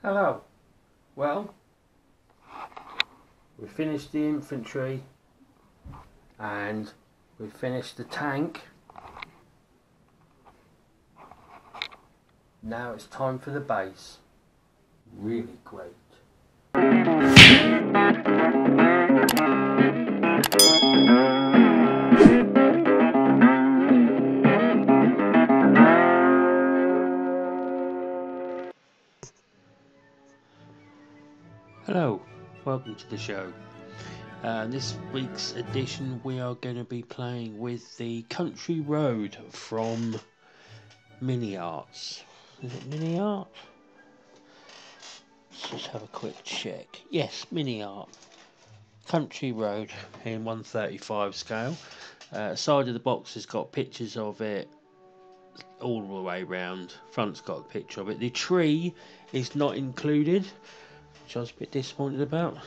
Hello. Well, we finished the infantry and we finished the tank. Now it's time for the base. Really great. Hello, welcome to the show. This week's edition we are going to be playing with the Country Road from Mini Arts. Is it Mini Art? Let's just have a quick check. Yes, Mini Art. Country Road in 135 scale. Side of the box has got pictures of it all the way round. Front's got a picture of it. The tree is not included, which I was a bit disappointed about.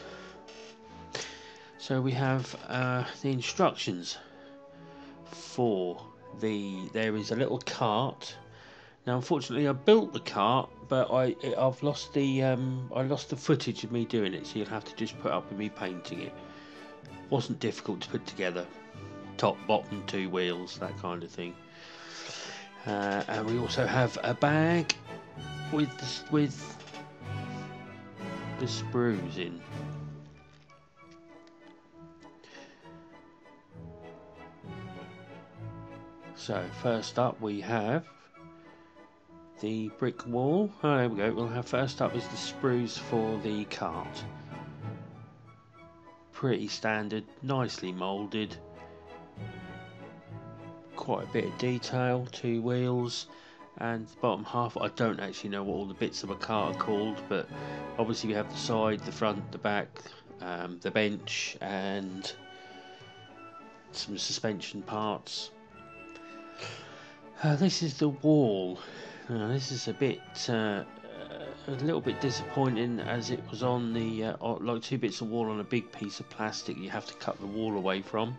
So we have the instructions for there is a little cart. Now unfortunately I built the cart, but I've lost the I lost the footage of me doing it, so you'll have to just put up with me painting it. Wasn't difficult to put together. Top, bottom, two wheels, that kind of thing. And we also have a bag with the sprues in. So first up we have the brick wall. Oh, there we go. We'll have first up is the sprues for the cart. Pretty standard, nicely moulded. Quite a bit of detail, two wheels, and the bottom half. I don't actually know what all the bits of a cart are called, but obviously we have the side, the front, the back, the bench, and some suspension parts. This is the wall. This is a little bit disappointing, as it was on the like two bits of wall on a big piece of plastic you have to cut the wall away from.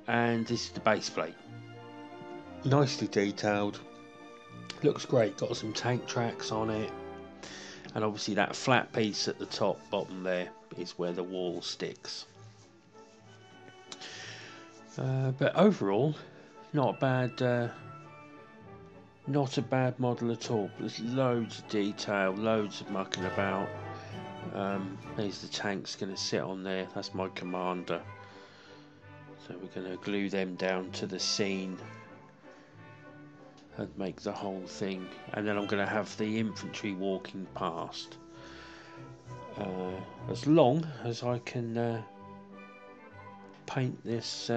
And this is the base plate. Nicely detailed. Looks great. Got some tank tracks on it. And obviously that flat piece at the top bottom there is where the wall sticks. But overall, not a bad model at all. There's loads of detail, loads of mucking about. There's the tanks going to sit on there. That's my commander. So we're going to glue them down to the scene and make the whole thing. And then I'm going to have the infantry walking past. As long as I can paint this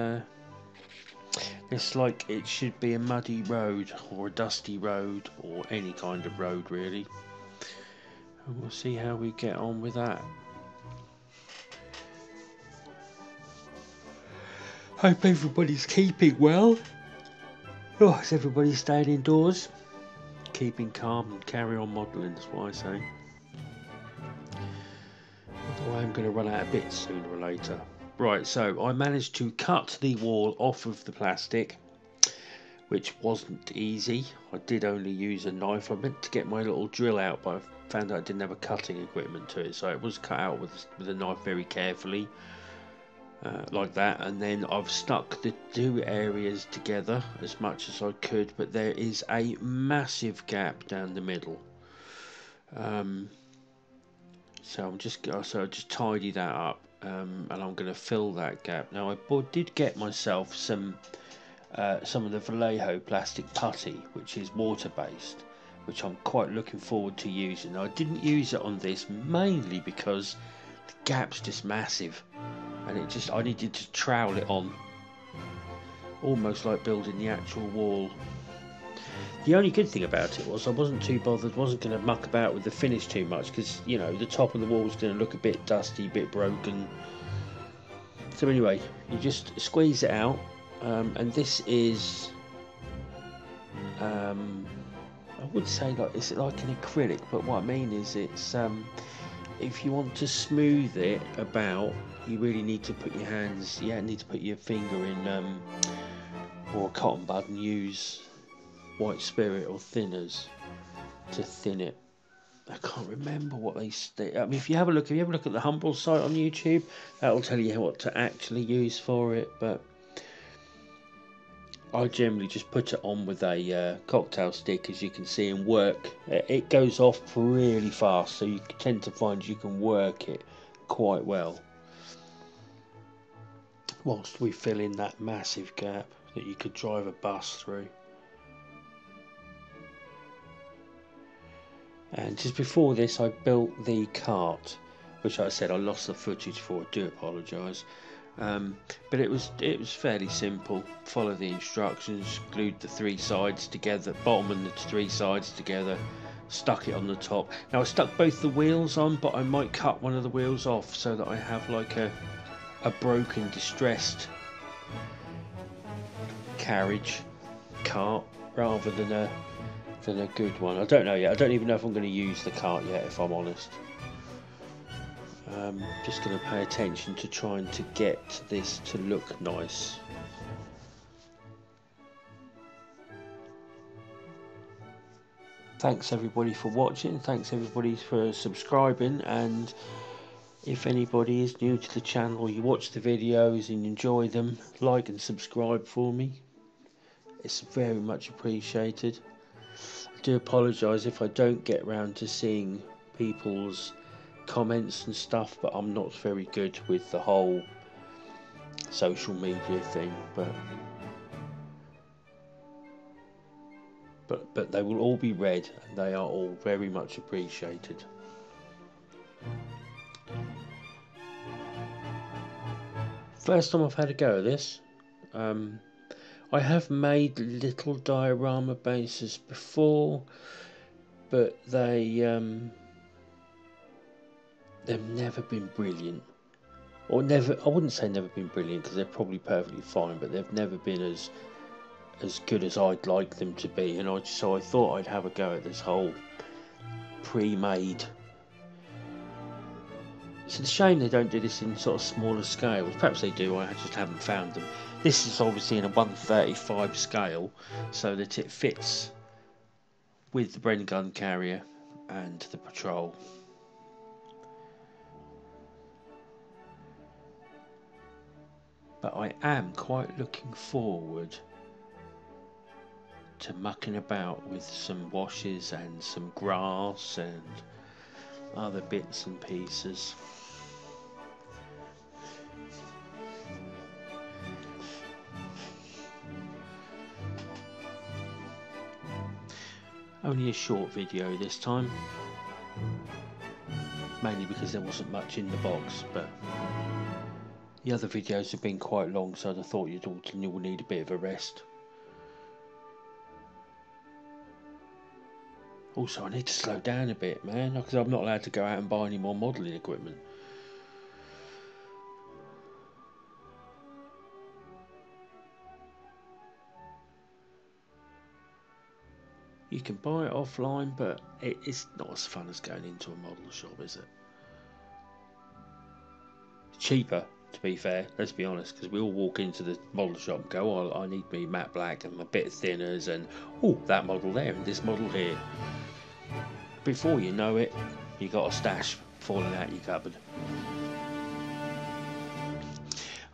like it should be a muddy road or a dusty road or any kind of road really. And we'll see how we get on with that. Hope everybody's keeping well. Oh, is everybody staying indoors? Keeping calm and carry on modelling, that's what I say. Although I'm going to run out of bits sooner or later. Right, so I managed to cut the wall off of the plastic, which wasn't easy. I did only use a knife. I meant to get my little drill out, but I found out I didn't have a cutting equipment to it, so it was cut out with a knife very carefully. Like that, and then I've stuck the two areas together as much as I could, but there is a massive gap down the middle. So I just tidy that up, and I'm going to fill that gap. Now I did get myself some of the Vallejo plastic putty, which is water based, which I'm quite looking forward to using. Now, I didn't use it on this mainly because the gap's just massive. And I needed to trowel it on, almost like building the actual wall. The only good thing about it was I wasn't too bothered, wasn't going to muck about with the finish too much, because you know the top of the wall was going to look a bit dusty, a bit broken. So anyway, you just squeeze it out, and this is I would say like it's like an acrylic, but what I mean is it's if you want to smooth it about, you really need to put your hands, need to put your finger in or a cotton bud and use white spirit or thinners to thin it. I can't remember what they I mean, if you have a look at the Humble site on YouTube, that will tell you what to actually use for it. But I generally just put it on with a cocktail stick, as you can see, and work. It goes off really fast, so you tend to find you can work it quite well whilst we fill in that massive gap that you could drive a bus through. And just before this, I built the cart, which I said I lost the footage for. I do apologise. But it was fairly simple. Follow the instructions, glued the 3 sides together, bottom and the 3 sides together, stuck it on the top. Now I stuck both the wheels on, but I might cut one of the wheels off so that I have like a broken, distressed carriage cart rather than a good one. I don't know yet. I don't even know if I'm going to use the cart yet, if I'm honest. Just going to pay attention to trying to get this to look nice. Thanks everybody for watching, thanks everybody for subscribing, and if anybody is new to the channel or you watch the videos and enjoy them, like and subscribe for me. It's very much appreciated. I do apologise if I don't get round to seeing people's comments and stuff, but I'm not very good with the whole social media thing, but they will all be read and they are all very much appreciated. First time I've had a go at this. I have made little diorama bases before, but they've never been brilliant. Or never, I wouldn't say never been brilliant, because they're probably perfectly fine, but they've never been as good as I'd like them to be, and so I thought I'd have a go at this whole pre-made. It's a shame they don't do this in sort of smaller scales. Perhaps they do, I just haven't found them. This is obviously in a 1/35 scale, so that it fits with the Bren gun carrier and the patrol. But I am quite looking forward to mucking about with some washes and some grass and other bits and pieces. Only a short video this time, mainly because there wasn't much in the box, but the other videos have been quite long, so I thought you'd all need a bit of a rest. Also, I need to slow down a bit, man, because I'm not allowed to go out and buy any more modelling equipment. You can buy it offline, but it's not as fun as going into a model shop, is it? It's cheaper, to be fair, let's be honest, because we all walk into the model shop and go, oh, I need me matte black and a bit of thinners and, oh, that model there and this model here. Before you know it, you got a stash falling out your cupboard.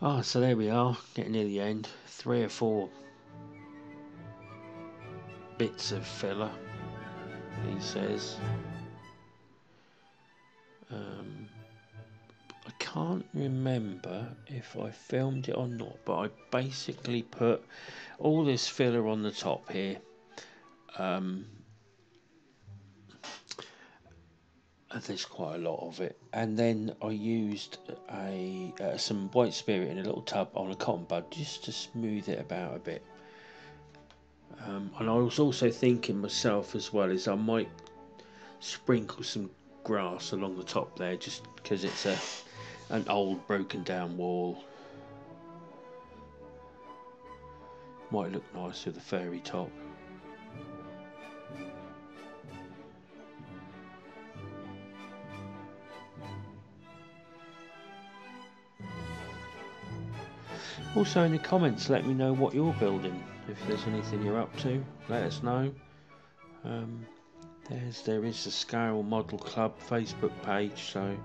Ah, so there we are, getting near the end. 3 or 4 bits of filler, he says. I can't remember if I filmed it or not, but I basically put all this filler on the top here. There's quite a lot of it, and then I used some white spirit in a little tub on a cotton bud just to smooth it about a bit. And I was also thinking myself as well, is I might sprinkle some grass along the top there, just because it's an old broken down wall. Might look nice with a fairy top. Also in the comments, let me know what you're building. If there's anything you're up to, let us know. There is the Scale Model Club Facebook page, so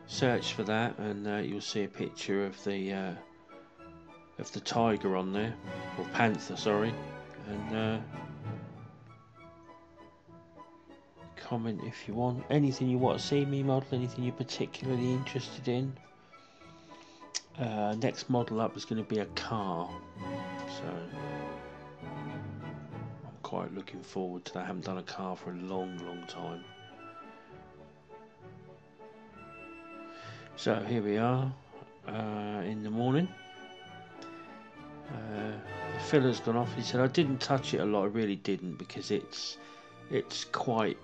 search for that and you'll see a picture of the tiger on there, or panther, sorry, and comment if you want. Anything you want to see me model, anything you're particularly interested in. Next model up is going to be a car, so I'm quite looking forward to that. I haven't done a car for a long time. So here we are in the morning. The filler's gone off. He said I didn't touch it a lot. I really didn't, because it was quite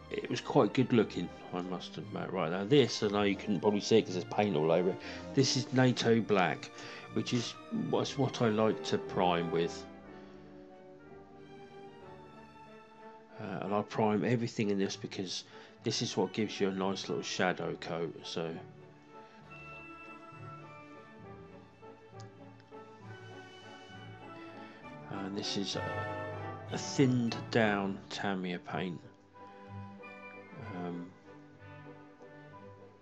good looking, I must admit. Right now, this, I know you couldn't probably see it because there's paint all over it. This is NATO black, which is what I like to prime with. And I prime everything in this because this is what gives you a nice little shadow coat. So. And this is a thinned down Tamiya paint.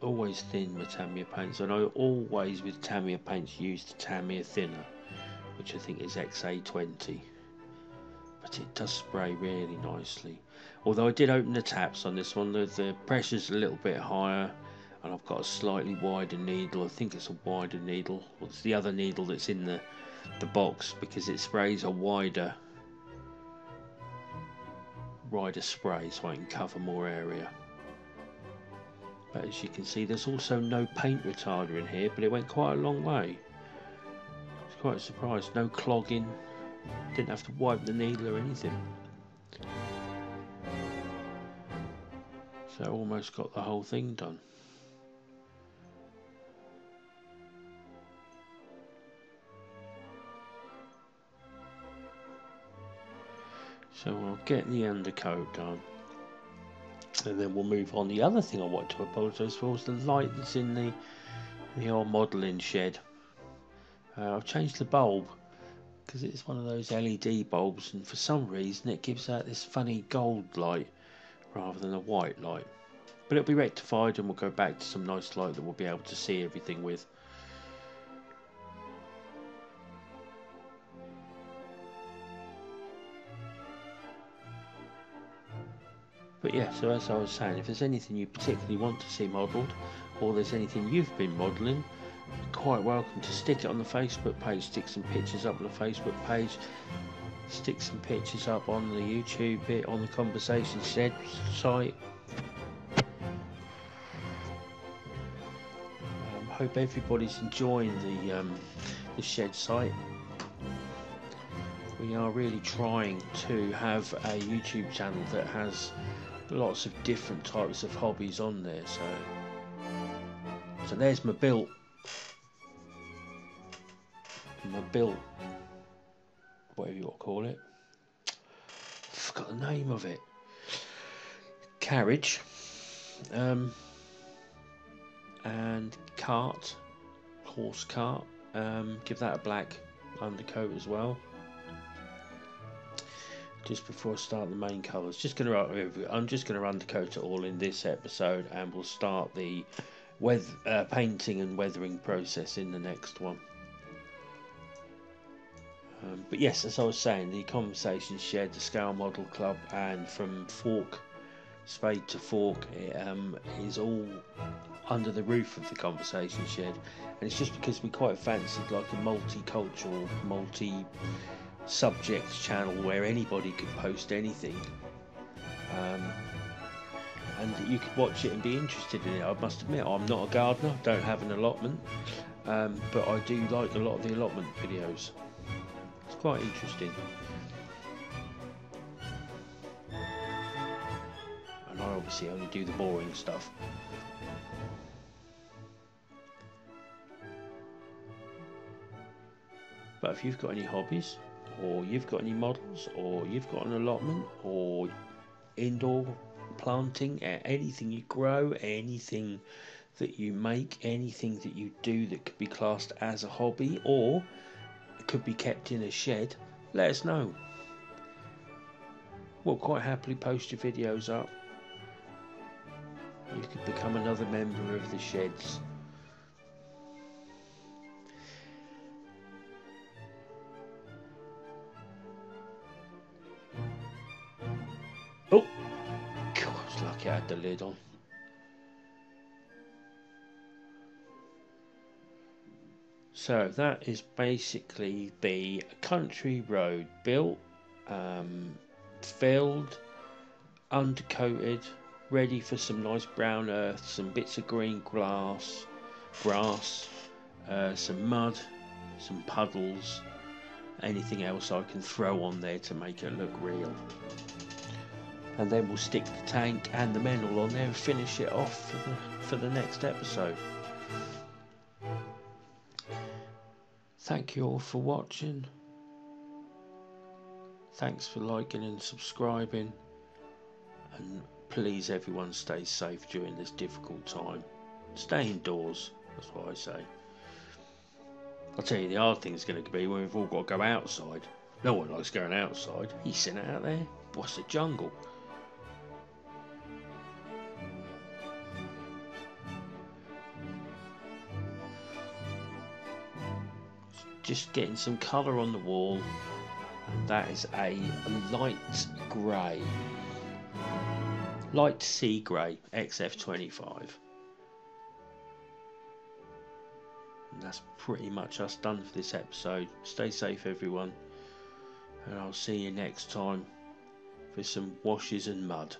Always thin with Tamiya paints, and I always with Tamiya paints use the Tamiya thinner, which I think is XA20, but it does spray really nicely. Although I did open the taps on this one, the pressure's a little bit higher, and I've got a slightly wider needle. I think it's a wider needle. It's the other needle that's in the box, because it sprays a wider spray, so I can cover more area. But as you can see, there's also no paint retarder in here, but it went quite a long way. I was quite surprised. No clogging, didn't have to wipe the needle or anything. So almost got the whole thing done. So I'll get the undercoat done, and then we'll move on. The other thing I want to apologise for is the light that's in the old modelling shed. I've changed the bulb because it's one of those LED bulbs, and for some reason it gives out this funny gold light rather than a white light. But it'll be rectified, and we'll go back to some nice light that we'll be able to see everything with. But yeah, so as I was saying, if there's anything you particularly want to see modelled, or there's anything you've been modelling, you're quite welcome to stick it on the Facebook page, stick some pictures up on the Facebook page, stick some pictures up on the YouTube bit, on the Conversation Shed site. Hope everybody's enjoying the shed site. We are really trying to have a YouTube channel that has lots of different types of hobbies on there. So there's my built, whatever you want to call it. I forgot the name of it. Carriage, and cart, horse cart. Give that a black undercoat as well. Just before I start the main colours, I'm just going to undercoat it all in this episode, and we'll start the painting and weathering process in the next one. But yes, as I was saying, the Conversation Shed, the Scale Model Club, and from spade to fork, is all under the roof of the Conversation Shed, and it's just because we quite fancied like a multicultural, multi-subject channel where anybody could post anything, and you could watch it and be interested in it. I must admit, I'm not a gardener, don't have an allotment, but I do like a lot of the allotment videos. It's quite interesting. And I obviously only do the boring stuff. But if you've got any hobbies, or you've got any models, or you've got an allotment, or indoor planting, anything you grow, anything that you make, anything that you do that could be classed as a hobby, or it could be kept in a shed, let us know. We'll quite happily post your videos up You could become another member of the Sheds. Oh! God, I was lucky I had the lid on. So that is basically the country road built, filled, undercoated, ready for some nice brown earth, some bits of green grass, some mud, some puddles, anything else I can throw on there to make it look real. And then we'll stick the tank and the men all on there and finish it off for the next episode. Thank you all for watching. Thanks for liking and subscribing. And please everyone stay safe during this difficult time. Stay indoors, that's what I say. I'll tell you the hard thing's going to be when we've all got to go outside. No one likes going outside. He's sitting out there. What's the jungle? Just getting some colour on the wall. And that is a light grey. Light sea grey XF25. And that's pretty much us done for this episode. Stay safe everyone. And I'll see you next time for some washes and mud.